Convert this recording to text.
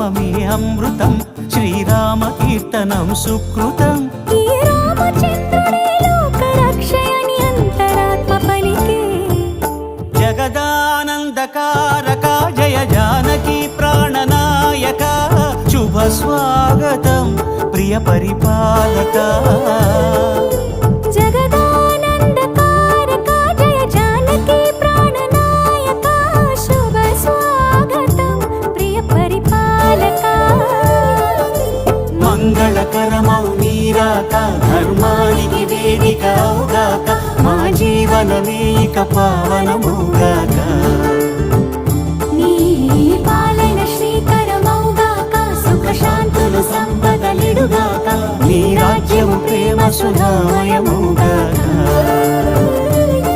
నామమే అమృతం, శ్రీరామ కీర్తనం సుకృతం. ఈ రామచంద్రుడే లోక రక్షయని అంతరాత్మ పలికే. జగదానందకారక జయ జానకి ప్రాణనాయక, శుభ స్వాగతం ప్రియ పరిపాలక. జగదానందకారక జయ జానకి ప్రాణనాయక, శుభ స్వాగతం ప్రియ పరిపాలక. మంగళకరమౌ నీరాక, ధర్మానికి వేదిక అవుగాక, మా జీవనమే ఇక పావనమౌగాక. నీ పాలన శ్రీకరమౌగాక, సుఖ శాంతులు సంపదలిడుగాక, నీ రాజ్యము ప్రేమ సుధామయమౌగాక.